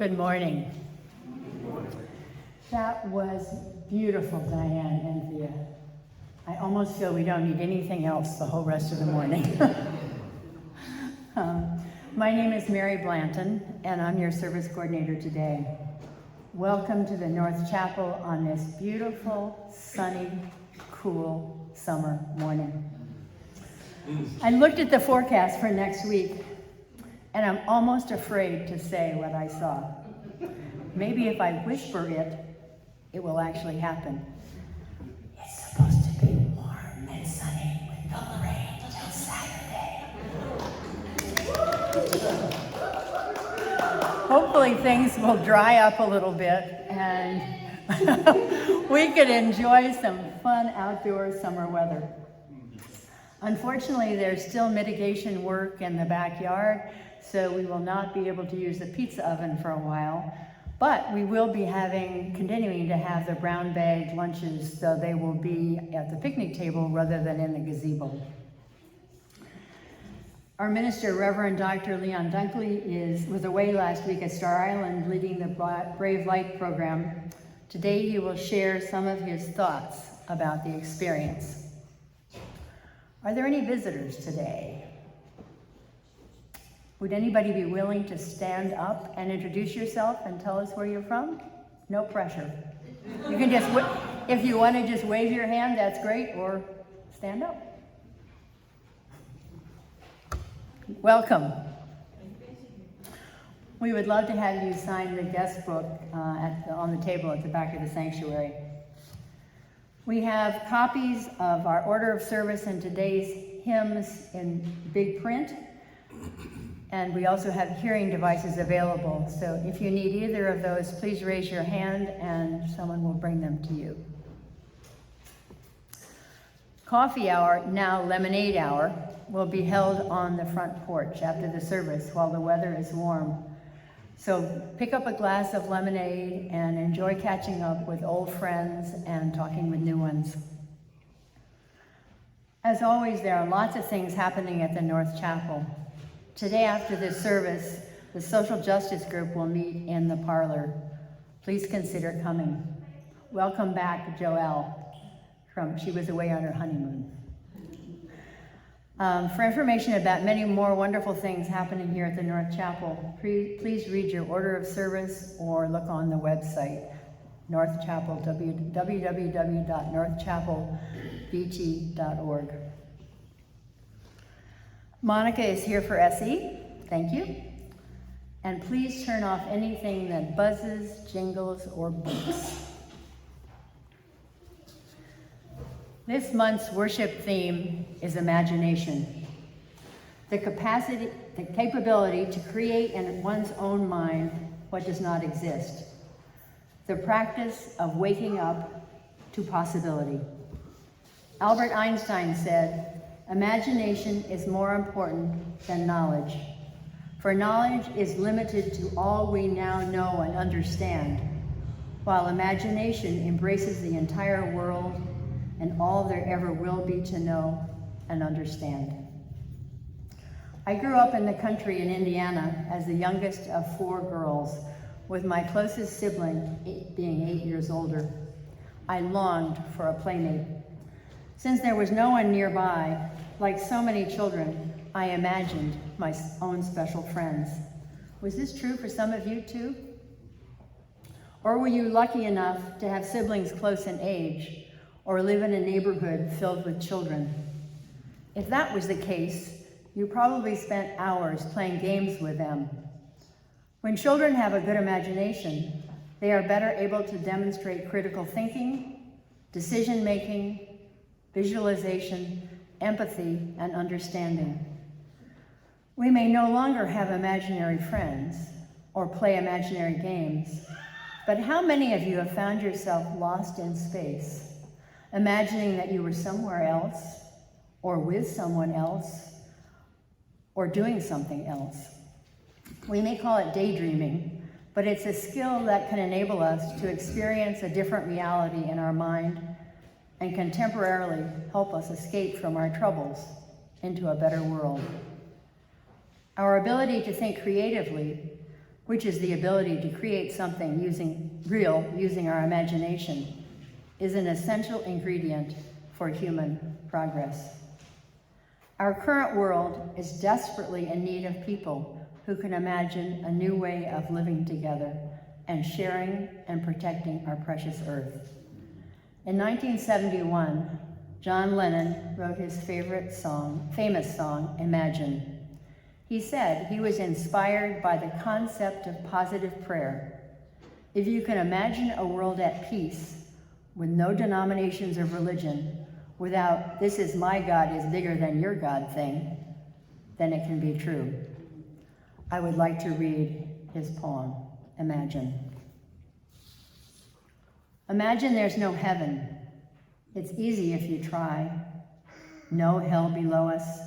Good morning. That was beautiful, Diane and Via. I almost feel we don't need anything else the whole rest of the morning. My name is Mary Blanton, and I'm your service coordinator today. Welcome to the North Chapel on this beautiful, sunny, cool summer morning. I looked at the forecast for next week, and I'm almost afraid to say what I saw. Maybe if I whisper it, it will actually happen. It's supposed to be warm and sunny with no rain till Saturday. Hopefully things will dry up a little bit and we could enjoy some fun outdoor summer weather. Unfortunately, there's still mitigation work in the backyard, so we will not be able to use the pizza oven for a while, but we will be continuing to have the brown bag lunches, so they will be at the picnic table rather than in the gazebo. Our minister, Reverend Dr. Leon Dunkley, was away last week at Star Island leading the Brave Light program. Today he will share some of his thoughts about the experience. Are there any visitors today? Would anybody be willing to stand up and introduce yourself and tell us where you're from? No pressure. You can just, if you want to just wave your hand, that's great, or stand up. Welcome. We would love to have you sign the guest book on the table at the back of the sanctuary. We have copies of our order of service and today's hymns in big print. And we also have hearing devices available. So if you need either of those, please raise your hand and someone will bring them to you. Coffee hour, now lemonade hour, will be held on the front porch after the service while the weather is warm. So pick up a glass of lemonade and enjoy catching up with old friends and talking with new ones. As always, there are lots of things happening at the North Chapel. Today after this service, the social justice group will meet in the parlor. Please consider coming. Welcome back, Joelle. She was away on her honeymoon. For information about many more wonderful things happening here at the North Chapel, please read your order of service or look on the website, North Chapel, www.northchapelbt.org. Monica is here for SE, thank you. And please turn off anything that buzzes, jingles, or beeps. This month's worship theme is imagination. The capability to create in one's own mind what does not exist. The practice of waking up to possibility. Albert Einstein said, "Imagination is more important than knowledge, for knowledge is limited to all we now know and understand, while imagination embraces the entire world and all there ever will be to know and understand." I grew up in the country in Indiana as the youngest of 4 girls, with my closest sibling being 8 years older. I longed for a playmate. Since there was no one nearby, like so many children, I imagined my own special friends. Was this true for some of you too? Or were you lucky enough to have siblings close in age, or live in a neighborhood filled with children? If that was the case, you probably spent hours playing games with them. When children have a good imagination, they are better able to demonstrate critical thinking, decision-making, visualization, empathy, and understanding. We may no longer have imaginary friends or play imaginary games, but how many of you have found yourself lost in space, imagining that you were somewhere else, or with someone else, or doing something else? We may call it daydreaming, but it's a skill that can enable us to experience a different reality in our mind and can temporarily help us escape from our troubles into a better world. Our ability to think creatively, which is the ability to create something using our imagination, is an essential ingredient for human progress. Our current world is desperately in need of people who can imagine a new way of living together and sharing and protecting our precious earth. In 1971, John Lennon wrote his famous song, Imagine. He said he was inspired by the concept of positive prayer. If you can imagine a world at peace with no denominations of religion, without "this is my God is bigger than your God" thing, then it can be true. I would like to read his poem, Imagine. Imagine there's no heaven. It's easy if you try. No hell below us,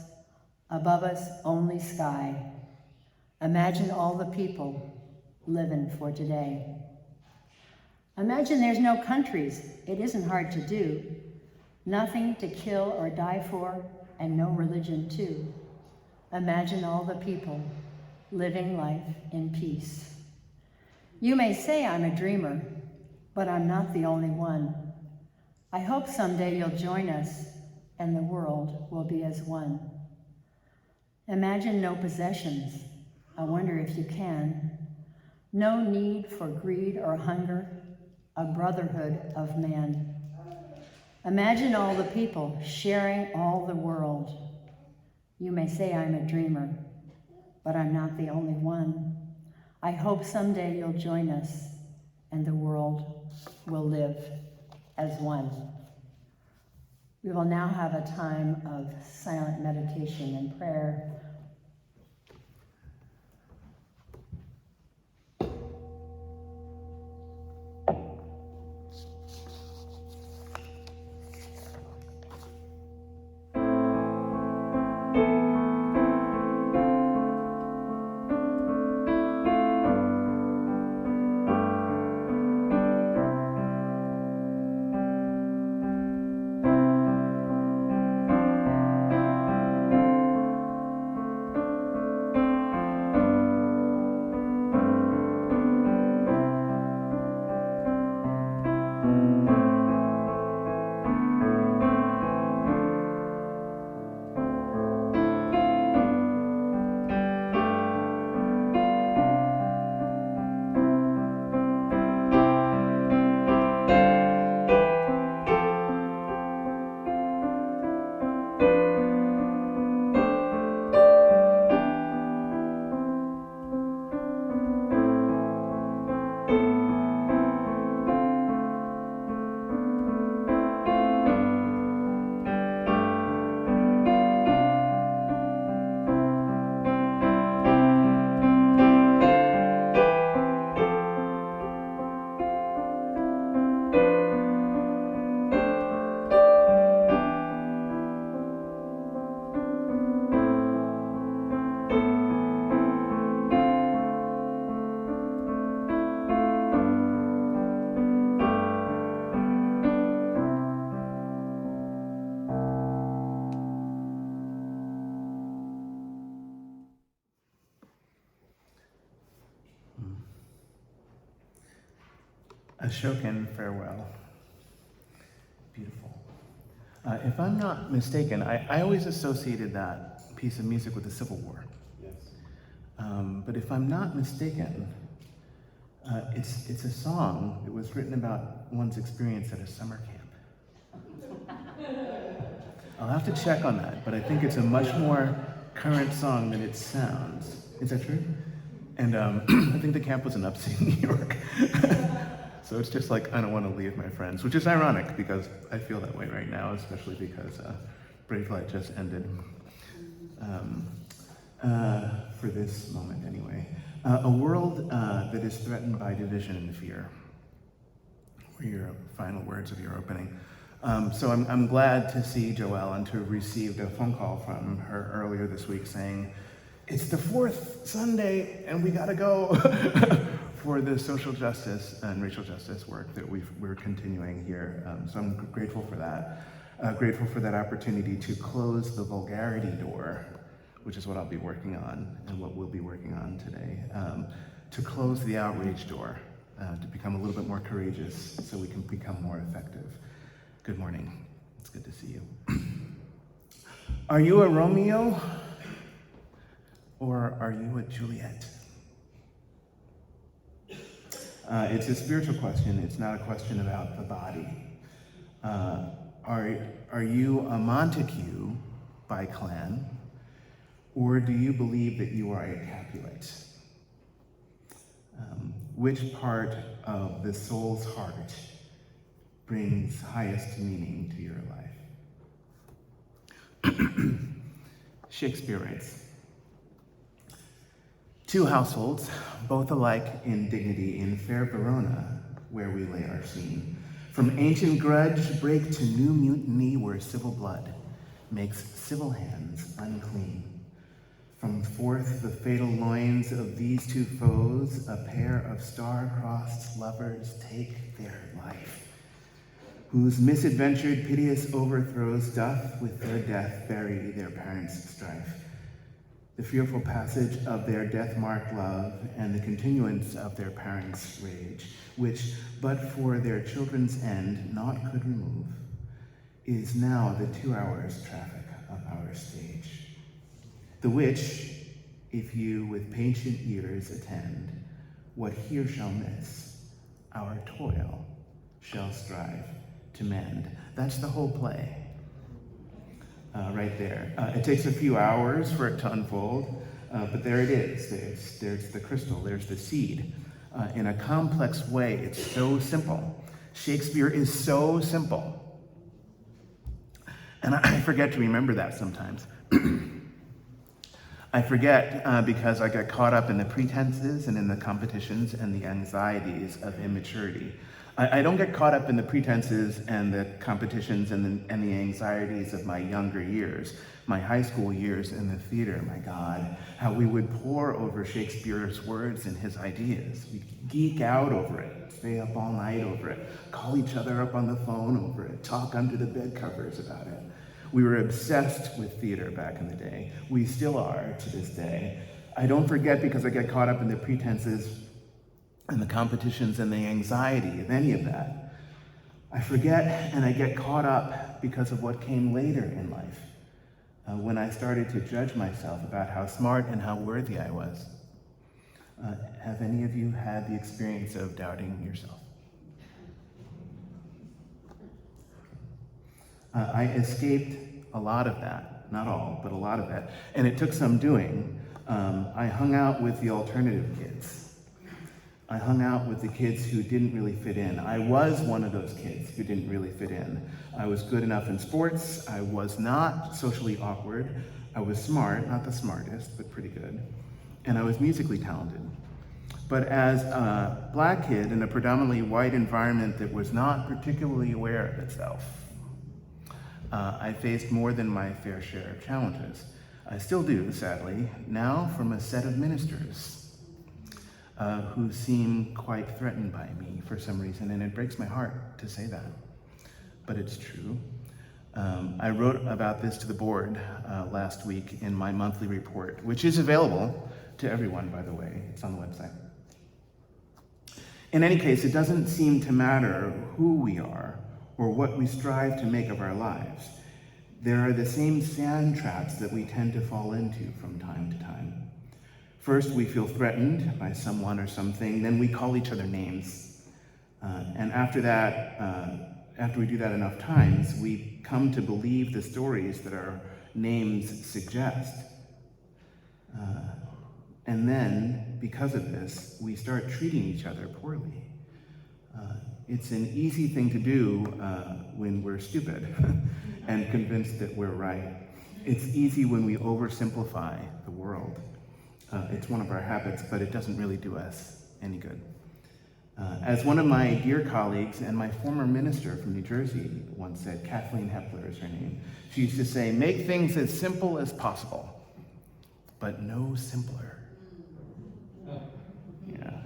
above us only sky. Imagine all the people living for today. Imagine there's no countries. It isn't hard to do. Nothing to kill or die for, and no religion too. Imagine all the people living life in peace. You may say I'm a dreamer, but I'm not the only one. I hope someday you'll join us and the world will be as one. Imagine no possessions. I wonder if you can. No need for greed or hunger, a brotherhood of man. Imagine all the people sharing all the world. You may say I'm a dreamer, but I'm not the only one. I hope someday you'll join us and the world will live as one. We will now have a time of silent meditation and prayer. A Shokin farewell. Beautiful. If I'm not mistaken, I always associated that piece of music with the Civil War. Yes. But if I'm not mistaken, it's a song that was written about one's experience at a summer camp. I'll have to check on that, but I think it's a much more current song than it sounds. Is that true? And I think the camp was in upstate New York. So it's just like, I don't want to leave my friends, which is ironic because I feel that way right now, especially because Brave Light just ended. For this moment anyway. A world that is threatened by division and fear were your final words of your opening. So I'm glad to see Joelle and to have received a phone call from her earlier this week saying, it's the 4th Sunday and we gotta go for the social justice and racial justice work that we're continuing here. So I'm grateful for that. Grateful for that opportunity to close the vulgarity door, which is what I'll be working on and what we'll be working on today, to close the outrage door, to become a little bit more courageous so we can become more effective. Good morning. It's good to see you. Are you a Romeo or are you a Juliet? It's a spiritual question. It's not a question about the body. Are you a Montague by clan, or do you believe that you are a Capulet? Which part of the soul's heart brings highest meaning to your life? Shakespeare writes, "Two households, both alike in dignity, in fair Verona, where we lay our scene. From ancient grudge break to new mutiny, where civil blood makes civil hands unclean. From forth the fatal loins of these two foes, a pair of star-crossed lovers take their life, whose misadventured piteous overthrows doth with their death bury their parents' strife. The fearful passage of their death-marked love and the continuance of their parents' rage, which but for their children's end naught could remove, is now the 2 hours' traffic of our stage. The which, if you with patient ears attend, what here shall miss, our toil shall strive to mend." That's the whole play. Right there. It takes a few hours for it to unfold, but there it is. There's the crystal, there's the seed. In a complex way, it's so simple. Shakespeare is so simple. And I forget to remember that sometimes. I forget because I get caught up in the pretenses and in the competitions and the anxieties of immaturity. I don't get caught up in the pretenses and the competitions and the anxieties of my younger years, my high school years in the theater. My God, how we would pore over Shakespeare's words and his ideas. We'd geek out over it, stay up all night over it, call each other up on the phone over it, talk under the bed covers about it. We were obsessed with theater back in the day. We still are to this day. I don't forget because I get caught up in the pretenses and the competitions and the anxiety of any of that. I forget and I get caught up because of what came later in life, when I started to judge myself about how smart and how worthy I was. Have any of you had the experience of doubting yourself? I escaped a lot of that, not all, but a lot of that, and it took some doing. I hung out with the alternative kids. I hung out with the kids who didn't really fit in. I was one of those kids who didn't really fit in. I was good enough in sports. I was not socially awkward. I was smart, not the smartest, but pretty good. And I was musically talented. But as a black kid in a predominantly white environment that was not particularly aware of itself, I faced more than my fair share of challenges. I still do, sadly, now from a set of ministers who seem quite threatened by me for some reason, and it breaks my heart to say that, but it's true. I wrote about this to the board last week in my monthly report, which is available to everyone, by the way. It's on the website. In any case, it doesn't seem to matter who we are or what we strive to make of our lives. There are the same sand traps that we tend to fall into from time to time. First, we feel threatened by someone or something, then we call each other names. And after that, after we do that enough times, we come to believe the stories that our names suggest. And then, because of this, we start treating each other poorly. It's an easy thing to do when we're stupid and convinced that we're right. It's easy when we oversimplify the world. It's one of our habits, but it doesn't really do us any good. As one of my dear colleagues and my former minister from New Jersey once said, Kathleen Hepler is her name, she used to say, "Make things as simple as possible, but no simpler." Yeah.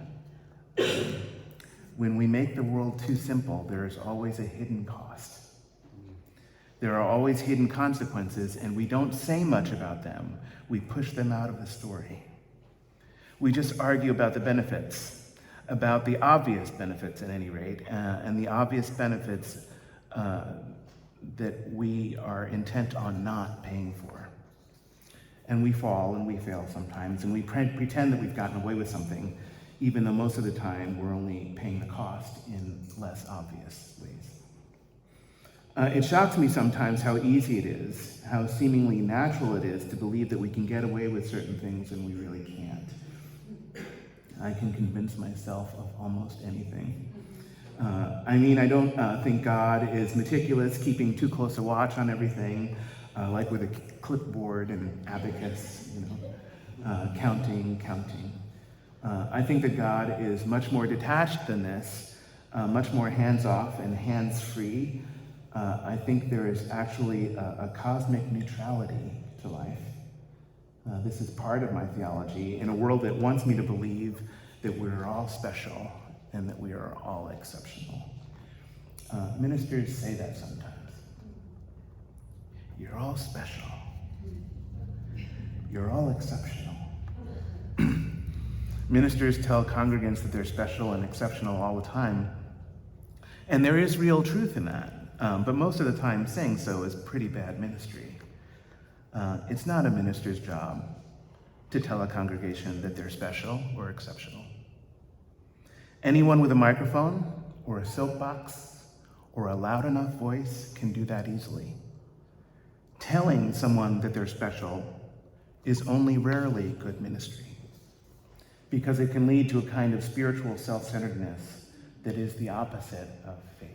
When we make the world too simple, there is always a hidden cost. There are always hidden consequences, and we don't say much about them. We push them out of the story. We just argue about the benefits, about the obvious benefits at any rate, and the obvious benefits that we are intent on not paying for. And we fall and we fail sometimes, and we pretend that we've gotten away with something, even though most of the time we're only paying the cost in less obvious ways. It shocks me sometimes how easy it is, how seemingly natural it is to believe that we can get away with certain things and we really can't. I can convince myself of almost anything. I don't think God is meticulous, keeping too close a watch on everything, like with a clipboard and abacus, counting. I think that God is much more detached than this, much more hands-off and hands-free. I think there is actually a cosmic neutrality to life. This is part of my theology in a world that wants me to believe that we're all special and that we are all exceptional. Ministers say that sometimes. You're all special. You're all exceptional. Ministers tell congregants that they're special and exceptional all the time. And there is real truth in that. But most of the time, saying so is pretty bad ministry. It's not a minister's job to tell a congregation that they're special or exceptional. Anyone with a microphone or a soapbox or a loud enough voice can do that easily. Telling someone that they're special is only rarely good ministry, because it can lead to a kind of spiritual self-centeredness that is the opposite of faith.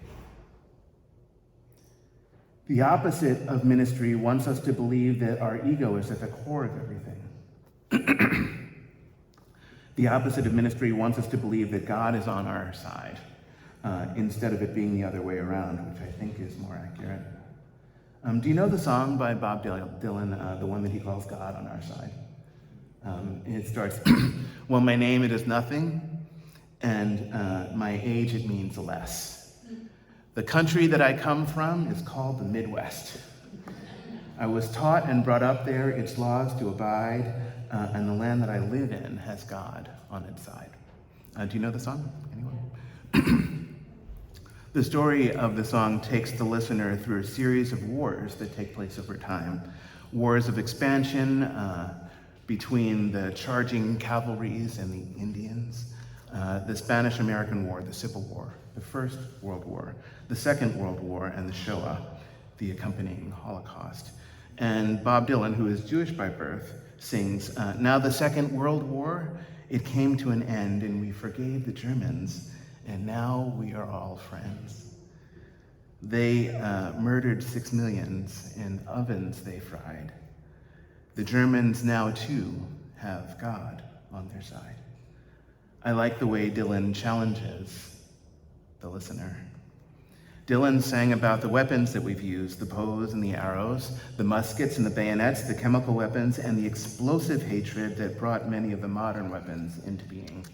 The opposite of ministry wants us to believe that our ego is at the core of everything. The opposite of ministry wants us to believe that God is on our side, instead of it being the other way around, which I think is more accurate. Do you know the song by Bob Dylan, the one that he calls God on Our Side? It starts, well, my name it is nothing, and my age it means less. The country that I come from is called the Midwest. I was taught and brought up there, its laws to abide, and the land that I live in has God on its side. Do you know the song? Anyone? The story of the song takes the listener through a series of wars that take place over time. Wars of expansion between the charging cavalries and the Indians, the Spanish-American War, the Civil War, the First World War, the Second World War, and the Shoah, the accompanying Holocaust. And Bob Dylan, who is Jewish by birth, sings, now the Second World War, it came to an end, and we forgave the Germans, and now we are all friends. They murdered 6 million, in ovens they fried. The Germans now, too, have God on their side. I like the way Dylan challenges the listener. Dylan sang about the weapons that we've used, the bows and the arrows, the muskets and the bayonets, the chemical weapons, and the explosive hatred that brought many of the modern weapons into being.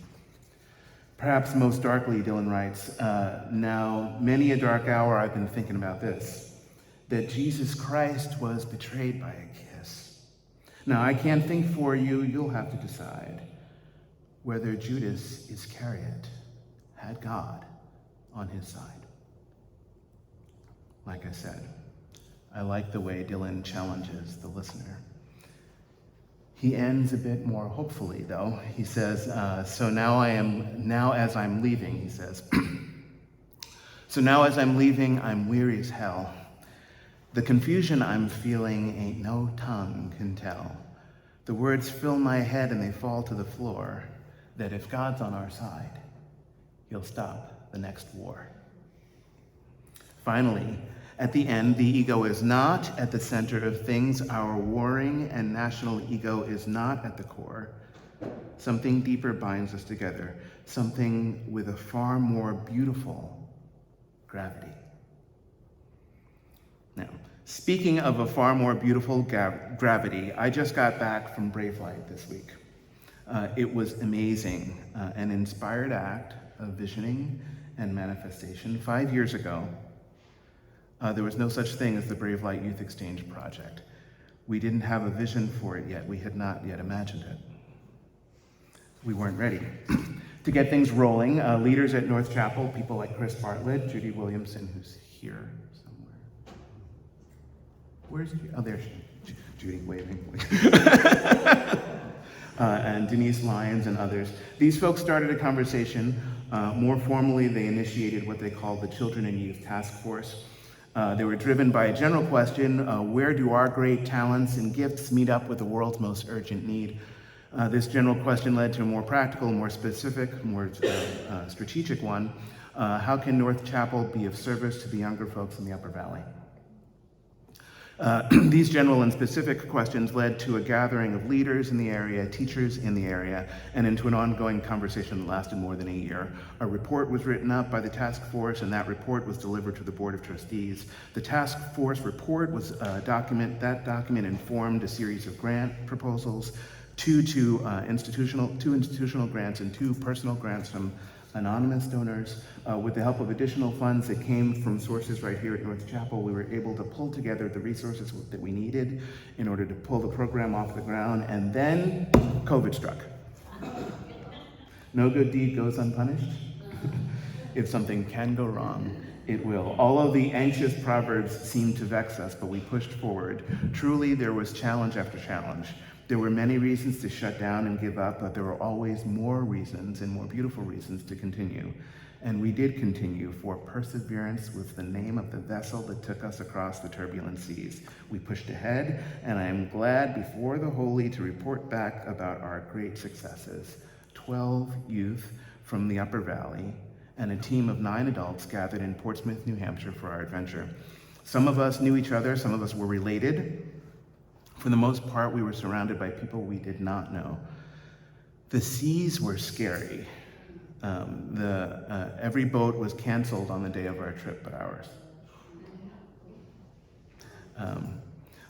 Perhaps most darkly, Dylan writes, now many a dark hour I've been thinking about this, that Jesus Christ was betrayed by a kiss. Now I can't think for you, you'll have to decide whether Judas Iscariot had God on his side. Like I said, I like the way Dylan challenges the listener. He ends a bit more hopefully, though. He says, so now as I'm leaving, he says, so now as I'm leaving, I'm weary as hell. The confusion I'm feeling ain't no tongue can tell. The words fill my head and they fall to the floor, that if God's on our side, he'll stop the next war. Finally, at the end, the ego is not at the center of things. Our warring and national ego is not at the core. Something deeper binds us together, something with a far more beautiful gravity. Now, speaking of a far more beautiful gravity, I just got back from Brave Light this week. It was amazing, an inspired act of visioning and manifestation. 5 years ago, there was no such thing as the Brave Light Youth Exchange Project. We didn't have a vision for it yet. We had not yet imagined it. we weren't ready. To get things rolling, leaders at North Chapel, people like Chris Bartlett, Judy Williamson, who's here somewhere. Where's Judy? Oh, there she is. Judy waving. And Denise Lyons and others. These folks started a conversation. More formally, they initiated what they called the Children and Youth Task Force. They were driven by a general question, where do our great talents and gifts meet up with the world's most urgent need? This general question led to a more practical, more specific, more strategic one. How can North Chapel be of service to the younger folks in the Upper Valley? These general and specific questions led to a gathering of leaders in the area, teachers in the area, and into an ongoing conversation that lasted more than a year. A report was written up by the task force, and that report was delivered to the Board of Trustees. The task force report was a document. That document informed a series of grant proposals, two institutional grants and 2 personal grants from anonymous donors. With the help of additional funds that came from sources right here at North Chapel, we were able to pull together the resources that we needed in order to pull the program off the ground, and then COVID struck. No good deed goes unpunished. If something can go wrong, it will. All of the anxious proverbs seemed to vex us, but we pushed forward. Truly, there was challenge after challenge. There were many reasons to shut down and give up, but there were always more reasons and more beautiful reasons to continue. And we did continue, for perseverance was the name of the vessel that took us across the turbulent seas. We pushed ahead, and I am glad before the holy to report back about our great successes. 12 youth from the Upper Valley and a team of 9 adults gathered in Portsmouth, New Hampshire for our adventure. Some of us knew each other, some of us were related. For the most part, we were surrounded by people we did not know. The seas were scary. Every boat was canceled on the day of our trip but ours.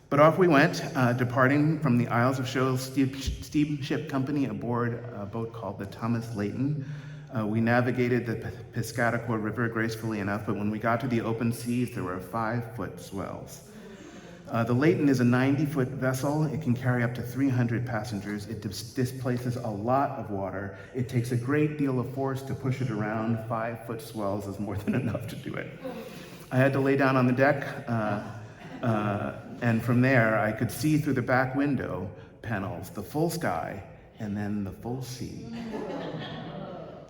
But off we went, departing from the Isles of Shoals Steamship Company aboard a boat called the Thomas Layton. We navigated the Piscataqua River gracefully enough, but when we got to the open seas, there were 5-foot swells. The Layton is a 90-foot vessel. It can carry up to 300 passengers. It displaces a lot of water. It takes a great deal of force to push it around. 5-foot swells is more than enough to do it. I had to lay down on the deck, and from there I could see through the back window panels the full sky and then the full sea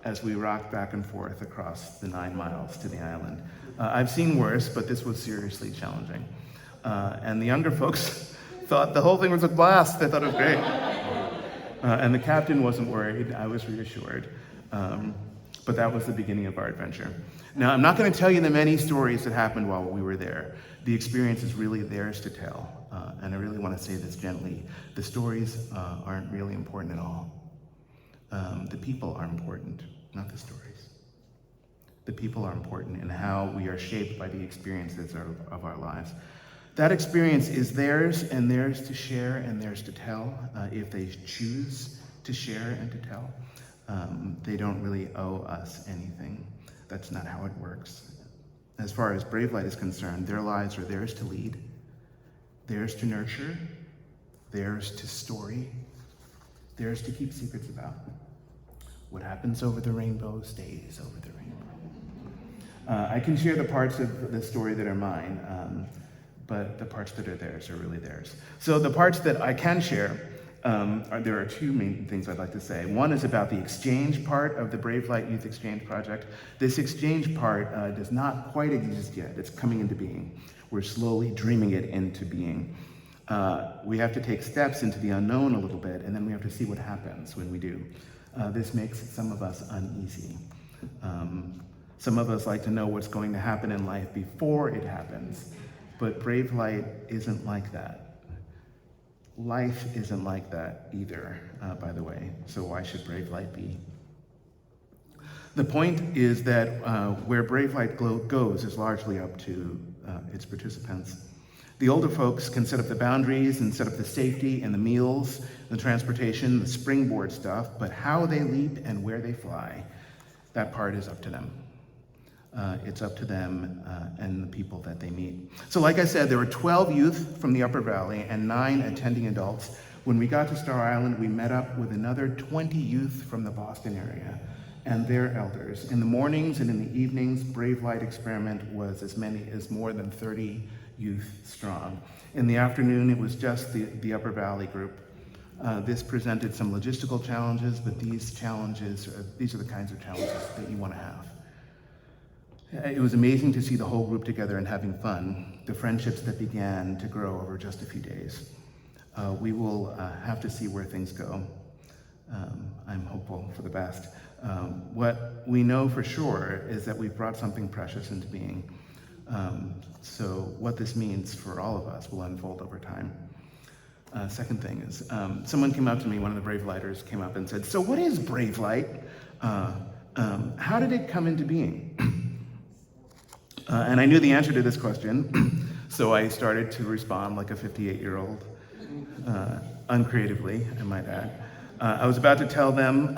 as we rocked back and forth across the 9 miles to the island. I've seen worse, but this was seriously challenging. And the younger folks thought the whole thing was a blast. They thought it was great. And the captain wasn't worried. I was reassured. But that was the beginning of our adventure. Now, I'm not going to tell you the many stories that happened while we were there. The experience is really theirs to tell. And I really want to say this gently. The stories aren't really important at all. The people are important, not the stories. The people are important in how we are shaped by the experiences of our lives. That experience is theirs and theirs to share and theirs to tell, if they choose to share and to tell. They don't really owe us anything. That's not how it works. As far as Brave Light is concerned, their lives are theirs to lead, theirs to nurture, theirs to story, theirs to keep secrets about. What happens over the rainbow stays over the rainbow. I can share the parts of the story that are mine, but the parts that are theirs are really theirs. So the parts that I can share, there are 2 main things I'd like to say. One is about the exchange part of the Brave Light Youth Exchange Project. This exchange part does not quite exist yet. It's coming into being. We're slowly dreaming it into being. We have to take steps into the unknown a little bit, and then we have to see what happens when we do. This makes some of us uneasy. Some of us like to know what's going to happen in life before it happens. But Brave Light isn't like that. Life isn't like that either, by the way. So why should Brave Light be? The point is that where Brave Light goes is largely up to its participants. The older folks can set up the boundaries and set up the safety and the meals, the transportation, the springboard stuff, but how they leap and where they fly, that part is up to them. It's up to them and the people that they meet. So like I said, there were 12 youth from the Upper Valley and 9 attending adults. When we got to Star Island, we met up with another 20 youth from the Boston area and their elders. In the mornings and in the evenings, Brave Light Experiment was as many as more than 30 youth strong. In the afternoon, it was just the Upper Valley group. This presented some logistical challenges, but these are the kinds of challenges that you want to have. It was amazing to see the whole group together and having fun, the friendships that began to grow over just a few days. We will have to see where things go. I'm hopeful for the best. What we know for sure is that we've brought something precious into being. So what this means for all of us will unfold over time. Second thing is, someone came up to me, one of the Brave Lighters came up and said, "So what is Brave Light? How did it come into being?" And I knew the answer to this question, so I started to respond like a 58-year-old, uncreatively, I might add. I was about to tell them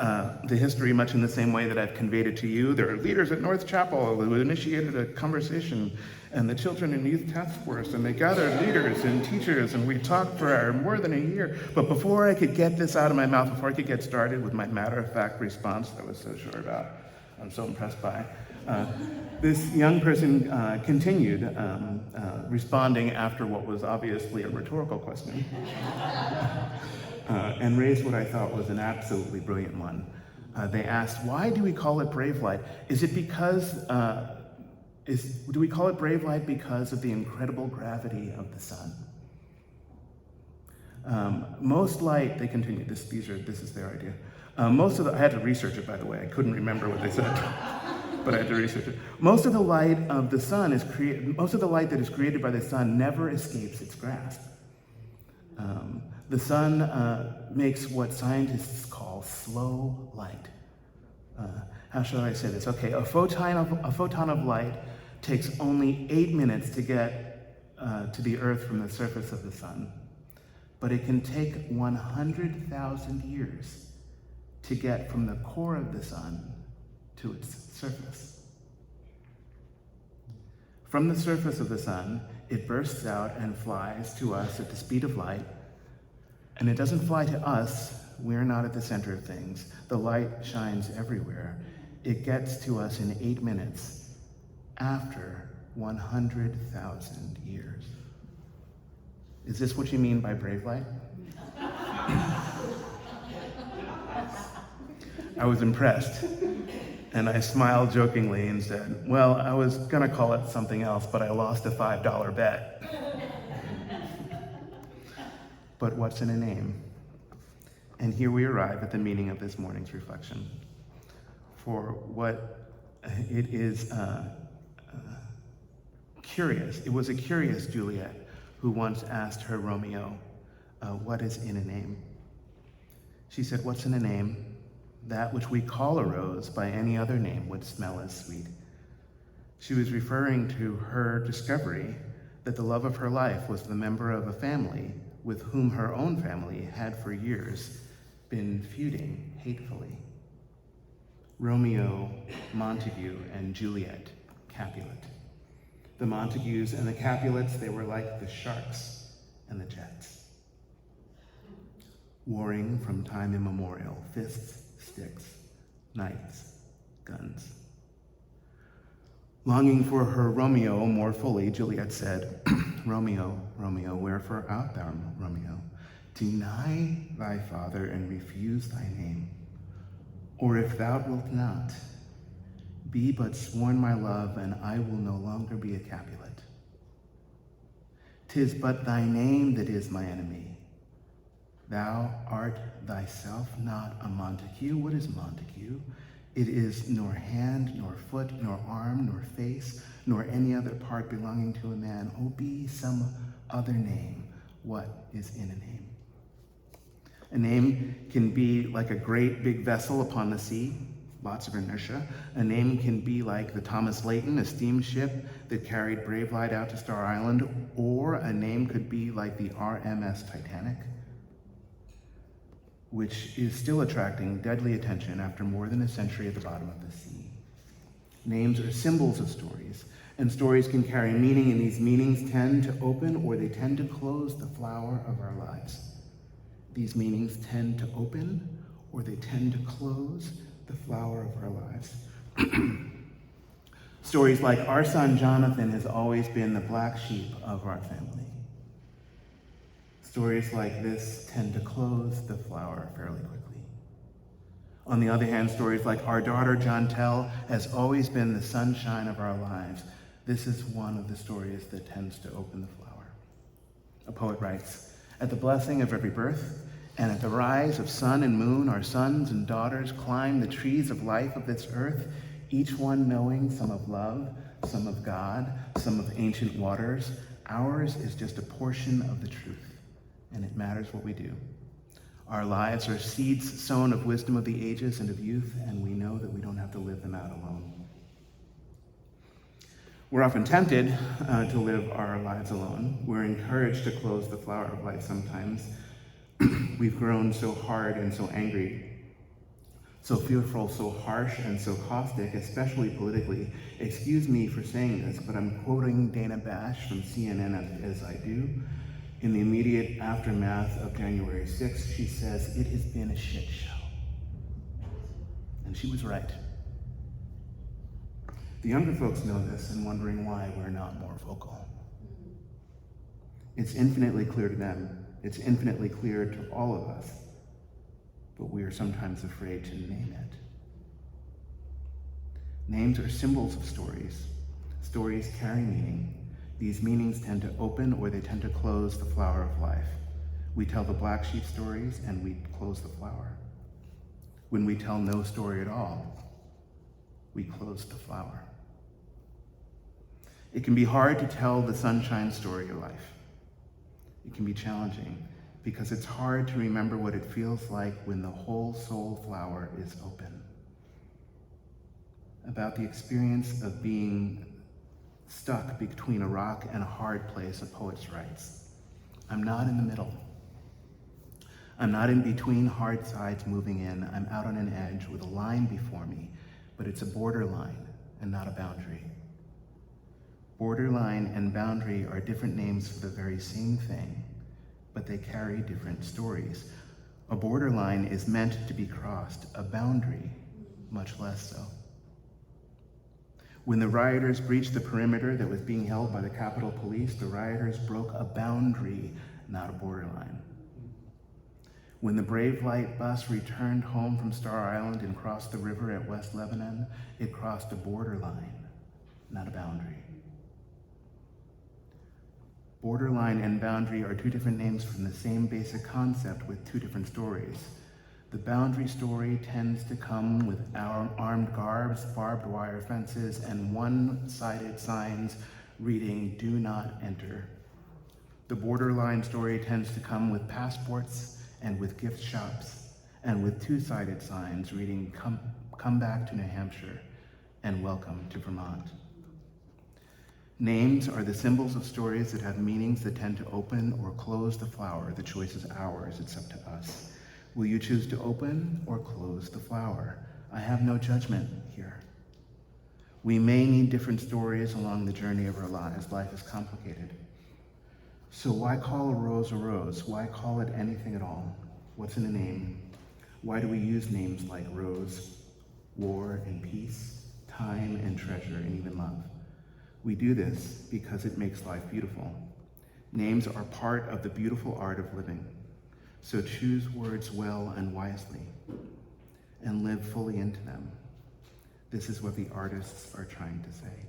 the history much in the same way that I've conveyed it to you. There are leaders at North Chapel who initiated a conversation, and the children and youth task force, and they gathered leaders and teachers, and we talked for more than a year. But before I could get this out of my mouth, before I could get started with my matter-of-fact response that I was so sure about, I'm so impressed by, this young person continued responding after what was obviously a rhetorical question. And raised what I thought was an absolutely brilliant one. They asked, "Why do we call it Brave Light? Is it because, do we call it Brave Light because of the incredible gravity of the sun?" Most light, they continued, this is their idea. I had to research it, by the way. I couldn't remember what they said, but I had to research it. Most of the light of the sun most of the light that is created by the sun never escapes its grasp. The sun makes what scientists call slow light. How shall I say this? Okay, a photon of light takes only 8 minutes to get to the Earth from the surface of the sun, but it can take 100,000 years to get from the core of the sun to its surface. From the surface of the sun, it bursts out and flies to us at the speed of light. And it doesn't fly to us. We're not at the center of things. The light shines everywhere. It gets to us in 8 minutes after 100,000 years. Is this what you mean by Brave Light? I was impressed, and I smiled jokingly and said, "Well, I was gonna call it something else, but I lost a $5 bet." But what's in a name? And here we arrive at the meaning of this morning's reflection. For what it is curious, it was a curious Juliet who once asked her Romeo, what is in a name? She said, "What's in a name? That which we call a rose by any other name would smell as sweet." She was referring to her discovery that the love of her life was the member of a family with whom her own family had for years been feuding hatefully. Romeo, Montague, and Juliet, Capulet. The Montagues and the Capulets, they were like the sharks and the jets, warring from time immemorial, fists, sticks, knives, guns. Longing for her Romeo more fully, Juliet said, "Romeo, Romeo, wherefore art thou, Romeo? Deny thy father and refuse thy name. Or if thou wilt not, be but sworn my love, and I will no longer be a Capulet. 'Tis but thy name that is my enemy. Thou art thyself not a Montague." What is Montague? It is nor hand, nor foot, nor arm, nor face, nor any other part belonging to a man. Oh, be some other name. What is in a name? A name can be like a great big vessel upon the sea, lots of inertia. A name can be like the Thomas Layton, a steamship that carried Brave Light out to Star Island, or a name could be like the RMS Titanic, which is still attracting deadly attention after more than a century at the bottom of the sea. Names are symbols of stories, and stories can carry meaning, and these meanings tend to open or they tend to close the flower of our lives. These meanings tend to open or they tend to close the flower of our lives. Stories like our son Jonathan has always been the black sheep of our family. Stories like this tend to close the flower fairly quickly. On the other hand, stories like our daughter Jontel has always been the sunshine of our lives. This is one of the stories that tends to open the flower. A poet writes, "At the blessing of every birth, and at the rise of sun and moon, our sons and daughters climb the trees of life of this earth, each one knowing some of love, some of God, some of ancient waters. Ours is just a portion of the truth, and it matters what we do. Our lives are seeds sown of wisdom of the ages and of youth, and we know that we don't have to live them out alone." We're often tempted to live our lives alone. We're encouraged to close the flower of life sometimes. We've grown so hard and so angry, so fearful, so harsh, and so caustic, especially politically. Excuse me for saying this, but I'm quoting Dana Bash from CNN as I do. In the immediate aftermath of January 6th, she says, "It has been a shit show." And she was right. The younger folks know this and wondering why we're not more vocal. It's infinitely clear to them. It's infinitely clear to all of us, but we are sometimes afraid to name it. Names are symbols of stories. Stories carry meaning. These meanings tend to open or they tend to close the flower of life. We tell the black sheep stories and we close the flower. When we tell no story at all, we close the flower. It can be hard to tell the sunshine story of life. It can be challenging because it's hard to remember what it feels like when the whole soul flower is open. About the experience of being stuck between a rock and a hard place, a poet writes, "I'm not in the middle. I'm not in between hard sides moving in. I'm out on an edge with a line before me, but it's a borderline and not a boundary." Borderline and boundary are different names for the very same thing, but they carry different stories. A borderline is meant to be crossed, a boundary, much less so. When the rioters breached the perimeter that was being held by the Capitol Police, the rioters broke a boundary, not a borderline. When the Brave Light bus returned home from Star Island and crossed the river at West Lebanon, it crossed a borderline, not a boundary. Borderline and boundary are two different names from the same basic concept with two different stories. The boundary story tends to come with armed guards, barbed wire fences, and one-sided signs reading, "Do not enter." The borderline story tends to come with passports and with gift shops, and with two-sided signs reading, come back to New Hampshire, and welcome to Vermont." Names are the symbols of stories that have meanings that tend to open or close the flower. The choice is ours, it's up to us. Will you choose to open or close the flower? I have no judgment here. We may need different stories along the journey of our lives. Life is complicated. So why call a rose a rose? Why call it anything at all? What's in a name? Why do we use names like rose, war and peace, time and treasure, and even love? We do this because it makes life beautiful. Names are part of the beautiful art of living. So choose words well and wisely, and live fully into them. This is what the artists are trying to say.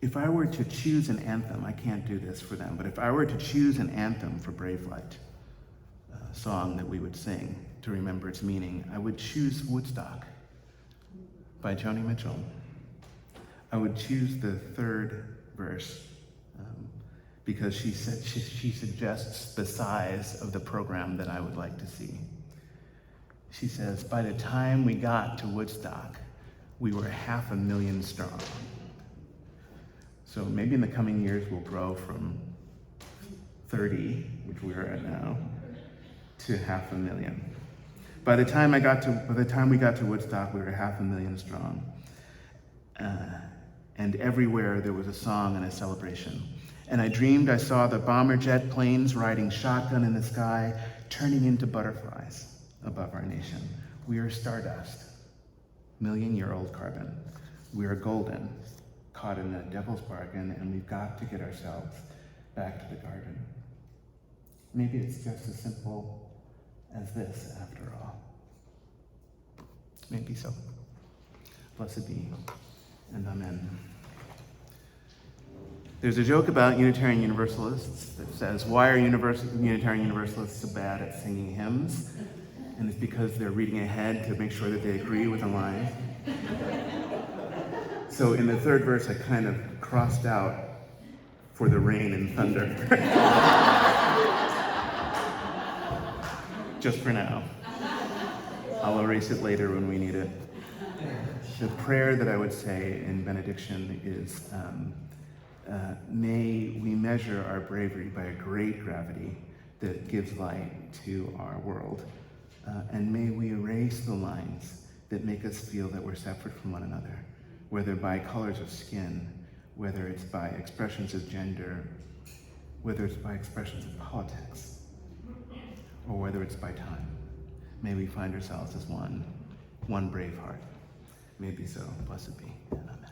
If I were to choose an anthem, I can't do this for them, but if I were to choose an anthem for Brave Light, a song that we would sing to remember its meaning, I would choose Woodstock by Joni Mitchell. I would choose the third verse because she suggests the size of the program that I would like to see. She says, "By the time we got to Woodstock, we were 500,000 strong." So maybe in the coming years we'll grow from 30, which we are at now, to 500,000. By the time we got to Woodstock, we were 500,000 strong. And everywhere there was a song and a celebration. And I dreamed I saw the bomber jet planes riding shotgun in the sky, turning into butterflies above our nation. We are stardust, million-year-old carbon. We are golden, caught in a devil's bargain, and we've got to get ourselves back to the garden. Maybe it's just as simple as this, after all. Maybe so. Blessed be, and amen. There's a joke about Unitarian Universalists that says, why are Unitarian Universalists so bad at singing hymns? And it's because they're reading ahead to make sure that they agree with the line. So in the third verse, I kind of crossed out for the rain and thunder. Just for now. I'll erase it later when we need it. The prayer that I would say in benediction is, may we measure our bravery by a great gravity that gives light to our world. And may we erase the lines that make us feel that we're separate from one another, whether by colors of skin, whether it's by expressions of gender, whether it's by expressions of politics, or whether it's by time. May we find ourselves as one brave heart. May it be so. Blessed be. And amen.